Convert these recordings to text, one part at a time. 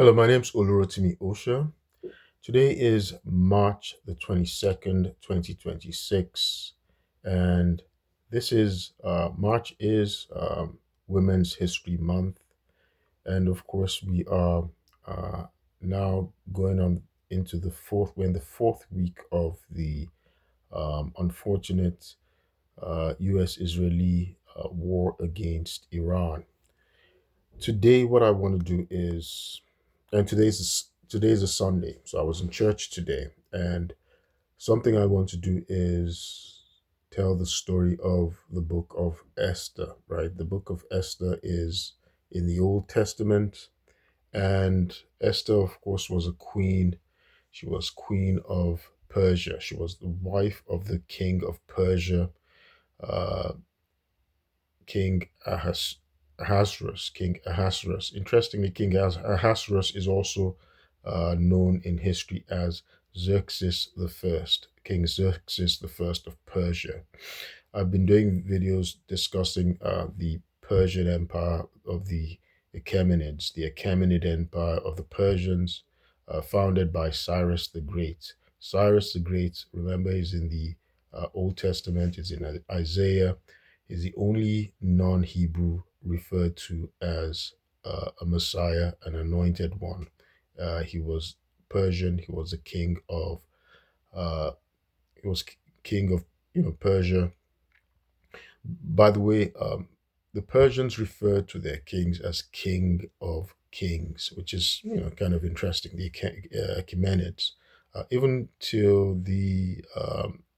Hello, my name's Olurotimi Osha. Today is March the 22nd, 2026, and this is March is Women's History Month, and of course we are uh, now going on into we're in the fourth week of the unfortunate U.S.-Israeli war against Iran. Today, what I want to do is, and today's a Sunday, so I was in church today, and something I want to do is tell the story of the book of Esther. Right, the book of Esther is in the Old Testament, and Esther, of course, was a queen. She was queen of Persia. She was the wife of the king of Persia, uh, King Ahasuerus. King Ahasuerus. Interestingly, King Ahasuerus is also known in history as Xerxes the First, King Xerxes the First of Persia. I've been doing videos discussing the Persian Empire of the Achaemenid Empire of the Persians, founded by Cyrus the Great. Cyrus the Great, remember, is in the Old Testament, is in Isaiah, is the only non-Hebrew referred to as a Messiah, an anointed one. He was Persian. He was a king of. Uh, he was king of Persia. By the way, the Persians referred to their kings as King of Kings, which is kind of interesting. The Achaemenids, even till the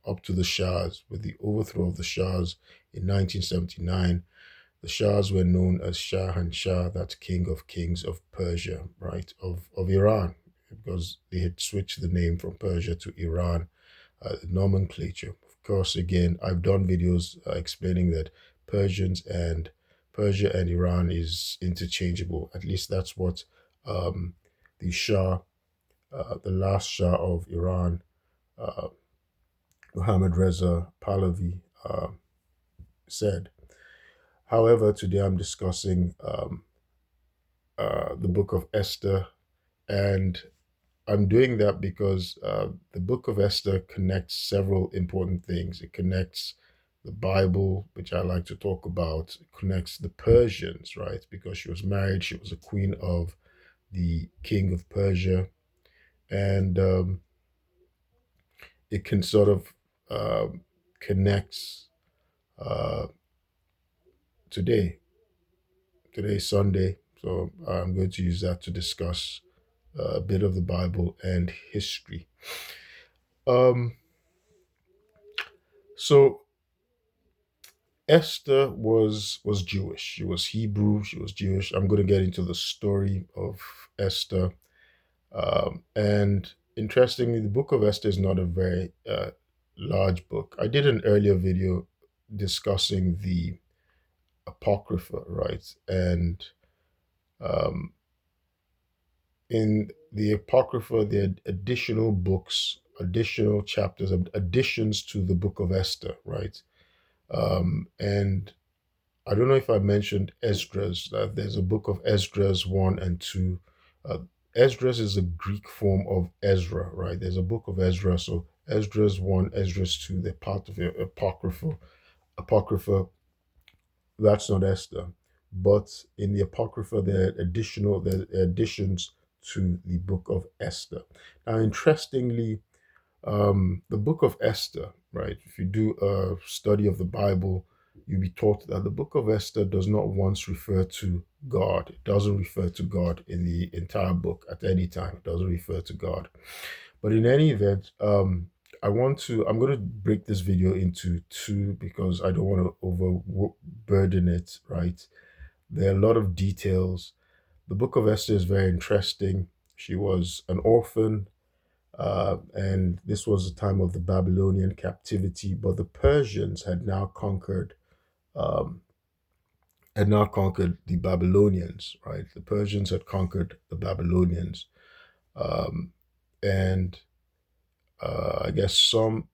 up to the Shahs, with the overthrow of the Shahs in 1979, the Shahs were known as Shah and Shah, that's King of Kings of Persia, right? Of Iran, because they had switched the name from Persia to Iran, nomenclature. Of course, again, I've done videos explaining that Persians and Persia and Iran is interchangeable. At least that's what um, the Shah, the last Shah of Iran, uh, Mohammad Reza Pahlavi, said. However, today I'm discussing the book of Esther, and I'm doing that because the book of Esther connects several important things. It connects the Bible, which I like to talk about. It connects the Persians, right? Because she was married, she was a queen of the king of Persia, and it can sort of connects uh, today. Today's Sunday, so I'm going to use that to discuss a bit of the Bible and history. Um, so Esther was Jewish. She was Hebrew. She was Jewish. I'm going to get into the story of Esther. And interestingly, the book of Esther is not a very large book. I did an earlier video discussing the Apocrypha, right? And um, in the Apocrypha, there are additional books, additional chapters, additions to the book of Esther, right? And I don't know if I mentioned Esdras, that there's a book of Esdras 1 and 2. Uh, Esdras is a Greek form of Ezra, right? There's a book of Ezra, so Esdras 1, Esdras 2, they're part of the Apocrypha. Apocrypha, that's not Esther. But in the Apocrypha, there are additions to the book of Esther. Now, interestingly, the book of Esther, right? If you do a study of the Bible, you'll be taught that the book of Esther does not once refer to God. It doesn't refer to God in the entire book at any time. It doesn't refer to God. But in any event, I'm going to break this video into two because I don't want to overburden it, right? There are a lot of details. The book of Esther is very interesting. She was an orphan, and this was the time of the Babylonian captivity. But the Persians um, had now conquered the Babylonians. Right, the Persians had conquered the Babylonians, um, and I guess some,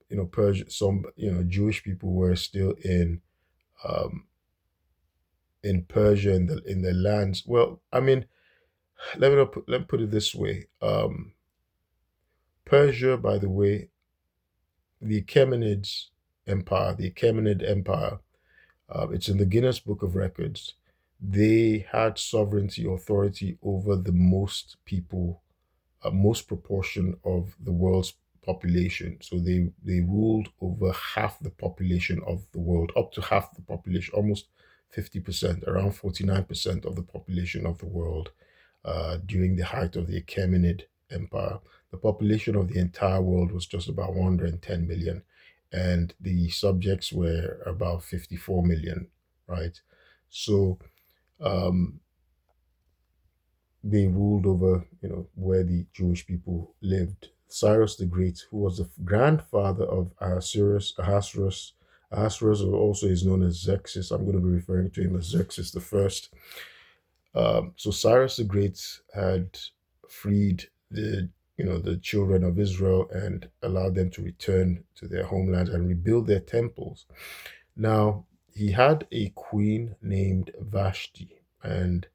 some Jewish people were still um, in Persia in the lands. Well, I mean, let me put it this way. Persia, by the way, the Achaemenid Empire, it's in the Guinness Book of Records. They had sovereignty authority over the most proportion of the world's population. So they ruled over half the population of the world, up to half the population, almost 50%, around 49% of the population of the world during the height of the Achaemenid Empire. The population of the entire world was just about 110 million, and the subjects were about 54 million, right? So um, they ruled over, where the Jewish people lived. Cyrus the Great, who was the grandfather of Ahasuerus also is known as Xerxes. I'm going to be referring to him as Xerxes the First. So Cyrus the Great had freed the children of Israel and allowed them to return to their homeland and rebuild their temples. Now, he had a queen named Vashti, and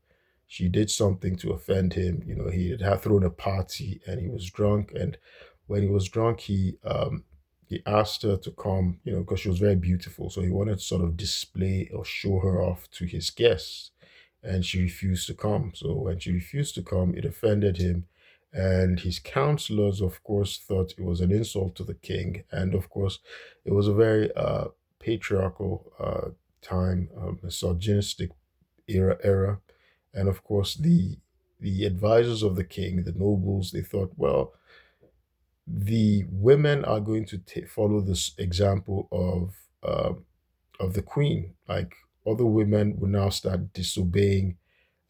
she did something to offend him. He had thrown a party and he was drunk. And when he was drunk, he asked her to come, because she was very beautiful. So he wanted to sort of display or show her off to his guests. And she refused to come. So when she refused to come, it offended him. And his counselors, of course, thought it was an insult to the king. And of course, it was a very patriarchal time, misogynistic era. And of course, the advisors of the king, the nobles, they thought, well, the women are going to follow this example of the queen. Like, other women will now start disobeying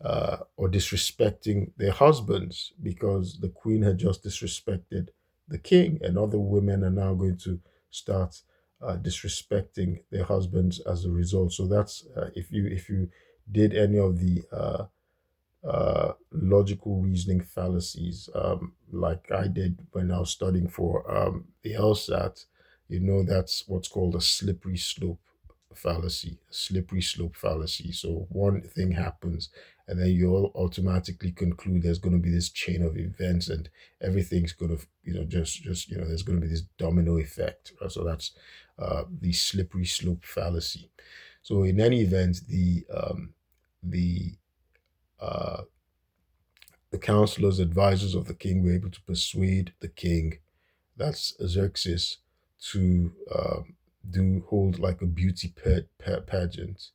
or disrespecting their husbands because the queen had just disrespected the king, and other women are now going to start disrespecting their husbands as a result. So that's if you did any of the logical reasoning fallacies, like I did when I was studying for the LSAT, that's what's called a slippery slope fallacy, a slippery slope fallacy. So one thing happens, and then you all automatically conclude there's going to be this chain of events, and everything's going to, just there's going to be this domino effect. So that's the slippery slope fallacy. So in any event, the uh, the counselors, advisors of the king were able to persuade the king, that's Xerxes, to hold like a beauty pageant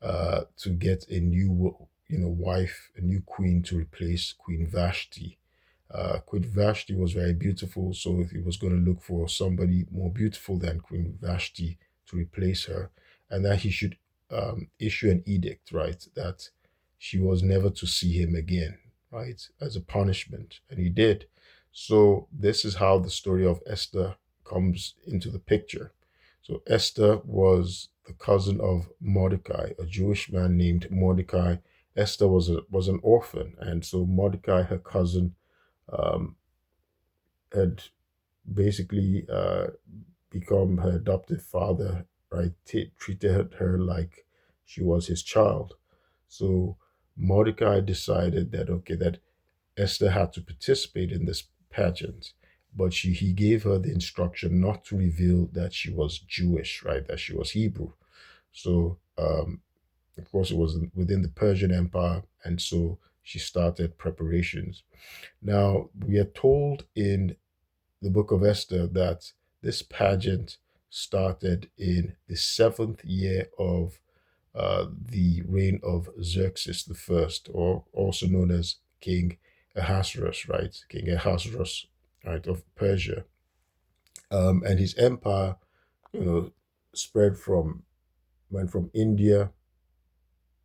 to get a new wife, a new queen to replace Queen Vashti. Queen Vashti was very beautiful, so he was going to look for somebody more beautiful than Queen Vashti to replace her, and that he should issue an edict, right, that she was never to see him again, right, as a punishment, and he did. So this is how the story of Esther comes into the picture. So Esther was the cousin of Mordecai, a Jewish man named Mordecai. Esther was an orphan, and so Mordecai, her cousin, um, had basically become her adopted father, right? Treated her like she was his child. So Mordecai decided that, okay, that Esther had to participate in this pageant, but he gave her the instruction not to reveal that she was Jewish, right? That she was Hebrew. So of course, it was within the Persian Empire, and so she started preparations. Now, we are told in the book of Esther that this pageant started in the seventh year of the reign of Xerxes the First, or also known as King Ahasuerus, right? King Ahasuerus, right, of Persia. And his empire, you know, spread went from India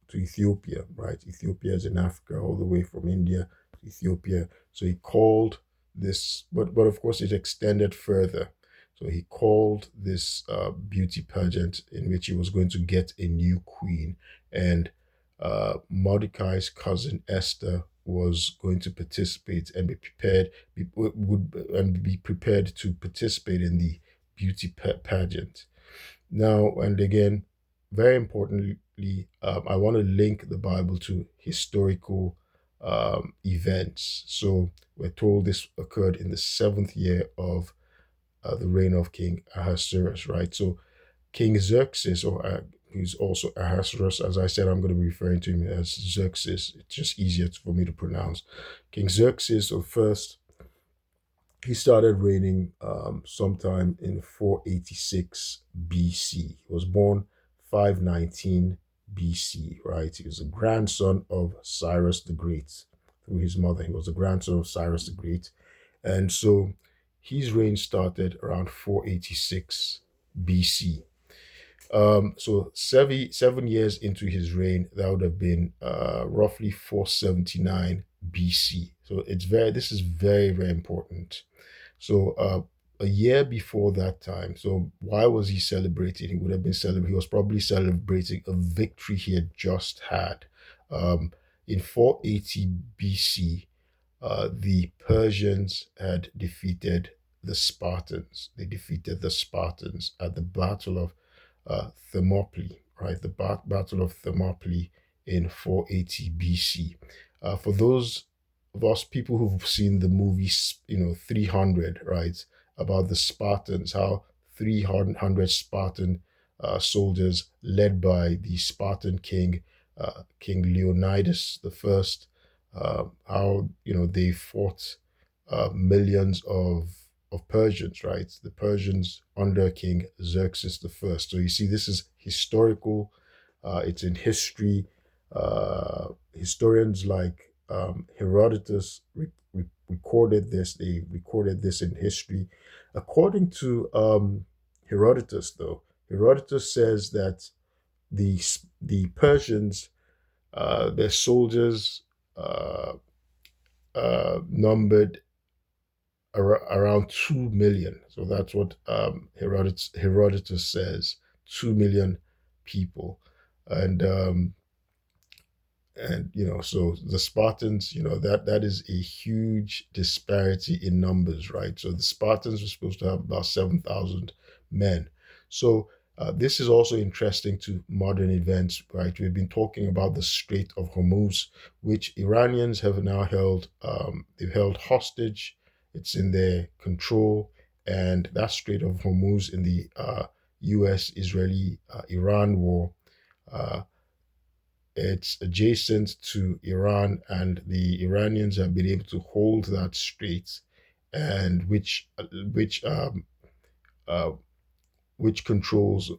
to Ethiopia, right? Ethiopia is in Africa, all the way from India to Ethiopia. So he called this, but of course it extended further. So he called this beauty pageant in which he was going to get a new queen, and Mordecai's cousin Esther was going to participate and be prepared, be prepared to participate in the beauty pageant. Now, and again, very importantly, I want to link the Bible to historical events. So we're told this occurred in the seventh year of the reign of King Ahasuerus, right? So King Xerxes, or who's also Ahasuerus, as I said, I'm going to be referring to him as Xerxes. It's just easier for me to pronounce. King Xerxes, or first, he started reigning sometime in 486 BC. He was born 519 BC, right? He was a grandson of Cyrus the Great through his mother. He was a grandson of Cyrus the Great. And so his reign started around 486 BC. So 7 years into his reign, that would have been roughly 479 BC. So this is very, very important. So a year before that time, so why was he celebrating? He would have been celebrating, he was probably celebrating a victory he had just had. Um, in 480 BC, the Persians had defeated the Spartans. They defeated the Spartans at the Battle of Thermopylae, right? The Battle of Thermopylae in 480 BC. For those of us people who've seen the movie, 300, right, about the Spartans, how 300 Spartan soldiers led by the Spartan king, King Leonidas the First, how they fought millions of Persians, right? The Persians under King Xerxes the First. So you see, this is historical. It's in history. Historians like Herodotus recorded this. They recorded this in history. According to Herodotus, though, Herodotus says that the the Persians, their soldiers uh, numbered around 2 million. So that's what Herodotus says, 2 million people. And so the Spartans, that is a huge disparity in numbers, right? So the Spartans were supposed to have about 7,000 men. So this is also interesting to modern events, right? We've been talking about the Strait of Hormuz, which Iranians have now held. They've held hostage. It's in their control, and that Strait of Hormuz in the U.S.-Israeli Iran war. Uh, it's adjacent to Iran, and the Iranians have been able to hold that strait, and uh, which controls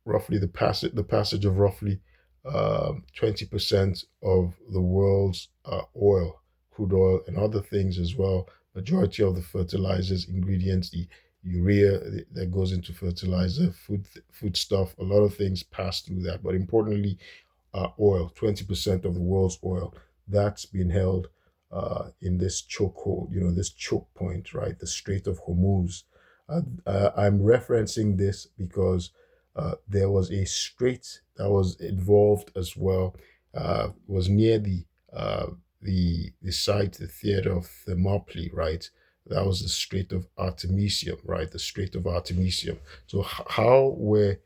roughly the passage of roughly 20% of the world's oil, crude oil, and other things as well. Majority of the fertilizers, ingredients, the urea that goes into fertilizer, food stuff, a lot of things pass through that. But importantly, oil, 20% of the world's oil, that's been held in this chokehold, this choke point, right? The Strait of Hormuz. I'm referencing this because there was a strait that was involved as well, was near the site, the theater of Thermopylae, right? That was the Strait of Artemisium, right? The Strait of Artemisium. So how were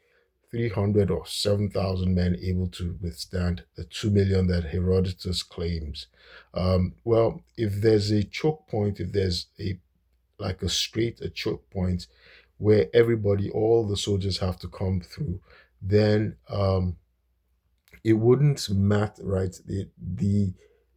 300 or 7,000 men able to withstand the 2 million that Herodotus claims? Well, if there's a choke point, if there's a choke point where all the soldiers have to come through, then it wouldn't matter, right?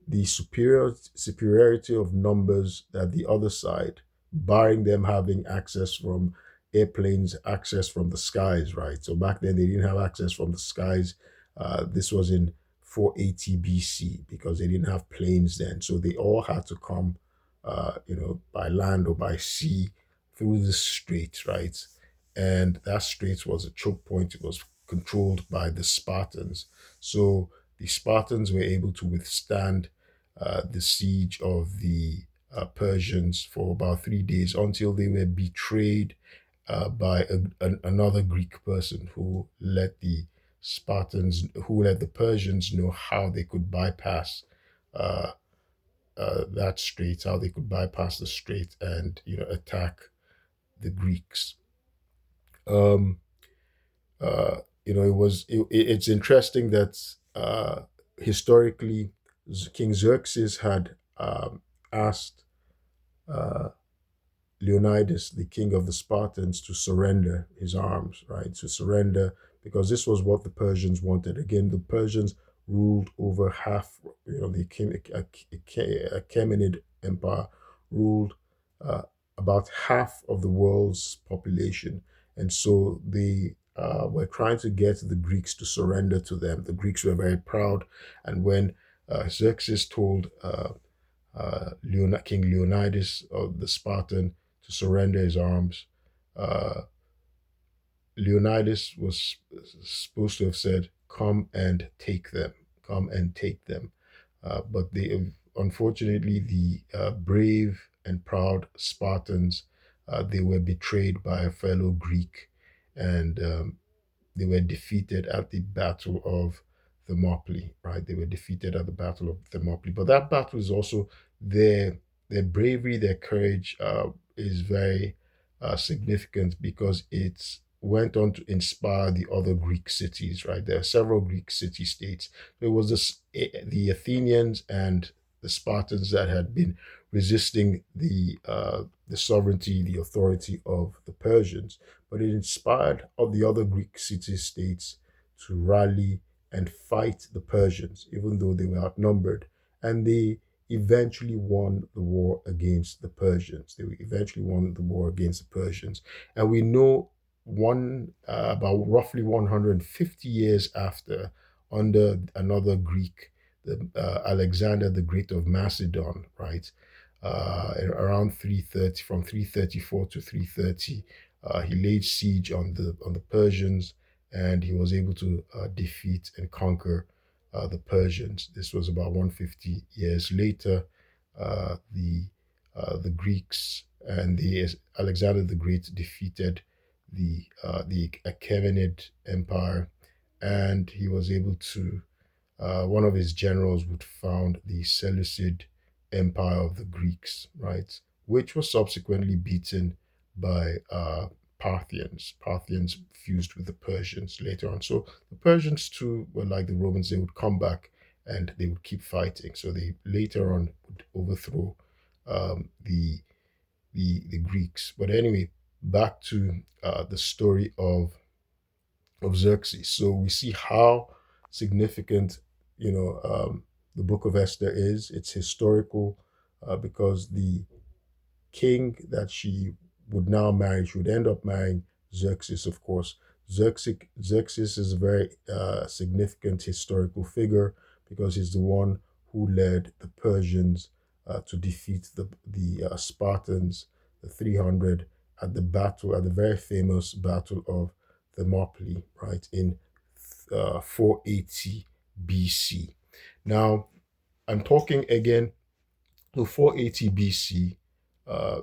The superiority of numbers that the other side, barring them having access from airplanes, access from the skies, right? So back then they didn't have access from the skies. This was in 480 BC because they didn't have planes then, so they all had to come, by land or by sea through the strait, right? And that strait was a choke point. It was controlled by the Spartans. So the Spartans were able to withstand the siege of the Persians for about 3 days until they were betrayed by another Greek person who let the Persians know how they could bypass uh, that strait, how they could bypass the strait and attack the Greeks. Um, it's interesting that historically King Xerxes had asked uh, Leonidas, the king of the Spartans, to surrender his arms, right? To surrender, because this was what the Persians wanted. Again, the Persians ruled over half, the Achaemenid Empire ruled uh, about half of the world's population. And so they were trying to get the Greeks to surrender to them. The Greeks were very proud. And when Xerxes told King Leonidas of the Spartan to surrender his arms. Uh, Leonidas was supposed to have said, "Come and take them, come and take them." But unfortunately, the brave and proud Spartans, they were betrayed by a fellow Greek, and they were defeated at the Battle of Thermopylae, right? They were defeated at the Battle of Thermopylae. But that battle is also their their bravery, their courage is very significant because it went on to inspire the other Greek cities, right? There are several Greek city states. It was the Athenians and the Spartans that had been resisting the sovereignty, the authority of the Persians, but it inspired all the other Greek city states to rally and fight the Persians, even though they were outnumbered. And they eventually won the war against the Persians. They eventually won the war against the Persians. And we know about roughly 150 years after, under another Greek, Alexander the Great of Macedon, right? Around 330, from 334 to 330, he laid siege on the Persians, and he was able to defeat and conquer the Persians. This was about 150 years later. The Greeks and the Alexander the Great defeated the Achaemenid Empire, and he was able to one of his generals would found the Seleucid Empire of the Greeks, right, which was subsequently beaten by Parthians. Parthians fused with the Persians later on. So the Persians too were like the Romans; they would come back and they would keep fighting. So they later on would overthrow the Greeks. But anyway, back to the story of Xerxes. So we see how significant, the Book of Esther is. It's historical because the king that she would now marry, she would end up marrying Xerxes, of course. Xerxes is a very significant historical figure because he's the one who led the Persians to defeat the Spartans, the 300, at the very famous Battle of Thermopylae, right, in 480 BC. Now, I'm talking again, to 480 BC, uh,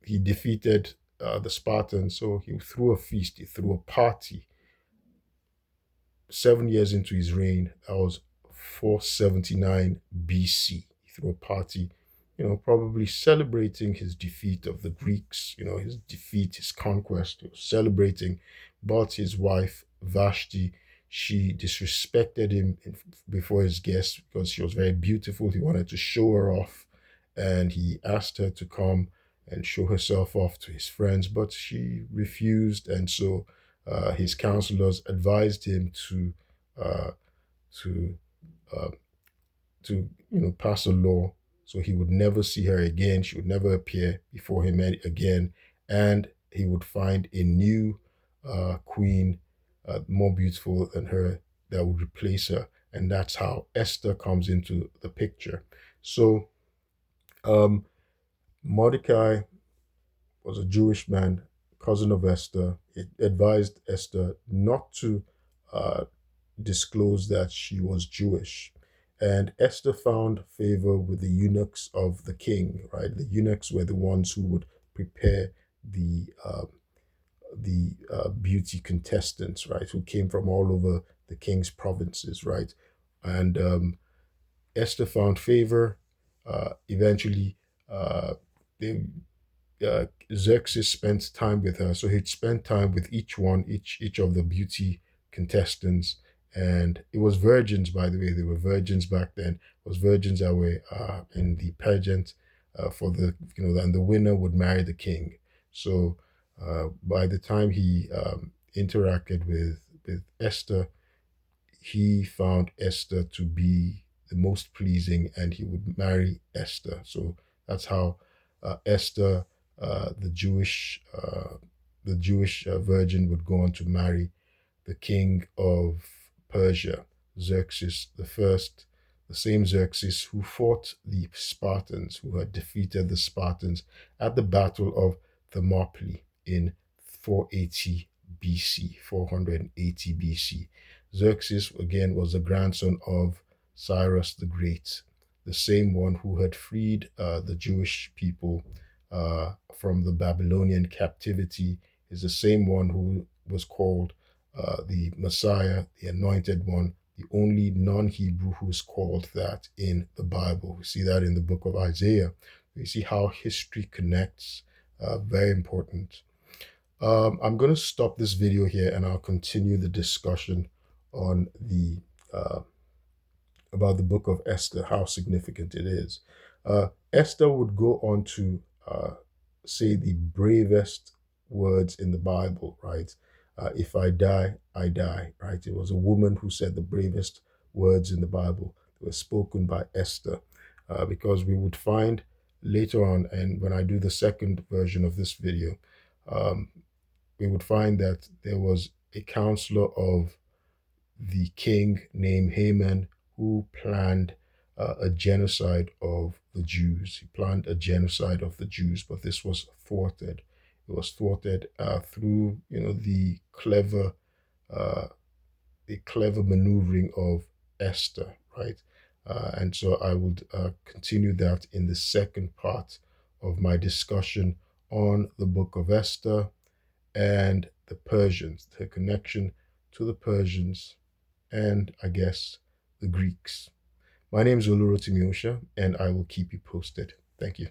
he defeated the Spartans, so he threw a feast, he threw a party 7 years into his reign. That was 479 BC. He threw a party, probably celebrating his defeat of the Greeks, his defeat, his conquest. He was celebrating, but his wife, Vashti, she disrespected him before his guests because she was very beautiful. He wanted to show her off, and he asked her to come and show herself off to his friends, but she refused, and so his counselors advised him uh, to uh, pass a law so he would never see her again. She would never appear before him again, and he would find a new queen, more beautiful than her, that would replace her, and that's how Esther comes into the picture. So um, Mordecai was a Jewish man, cousin of Esther. It advised Esther not to uh, disclose that she was Jewish. And Esther found favor with the eunuchs of the king, right? The eunuchs were the ones who would prepare the beauty contestants, right, who came from all over the king's provinces, right? And Esther found favor. Eventually, they Xerxes spent time with her. So he'd spend time with each of the beauty contestants. And it was virgins, by the way. They were virgins back then. was virgins that were in the pageant for the, and the winner would marry the king. So by the time he interacted with Esther, he found Esther to be the most pleasing, and he would marry Esther. So that's how Esther, the Jewish virgin, would go on to marry the king of Persia, Xerxes the First, the same Xerxes who fought the Spartans, who had defeated the Spartans at the Battle of Thermopylae in 480 BC, 480 BC. Xerxes, again, was the grandson of Cyrus the Great, the same one who had freed the Jewish people from the Babylonian captivity, is the same one who was called the Messiah, the Anointed One, the only non-Hebrew who's called that in the Bible. We see that in the book of Isaiah. We see how history connects. Very important. I'm going to stop this video here, and I'll continue the discussion on the about the book of Esther, how significant it is. Esther would go on to say the bravest words in the Bible, right? If I die, I die, right? It was a woman who said the bravest words in the Bible. They were spoken by Esther, because we would find later on, and when I do the second version of this video, we would find that there was a counselor of the king named Haman who planned a genocide of the Jews. He planned a genocide of the Jews, but this was thwarted. It was thwarted through, the clever maneuvering of Esther, right? And so I would continue that in the second part of my discussion on the book of Esther and the Persians, the connection to the Persians and, I guess, the Greeks. My name is Osha, and I will keep you posted. Thank you.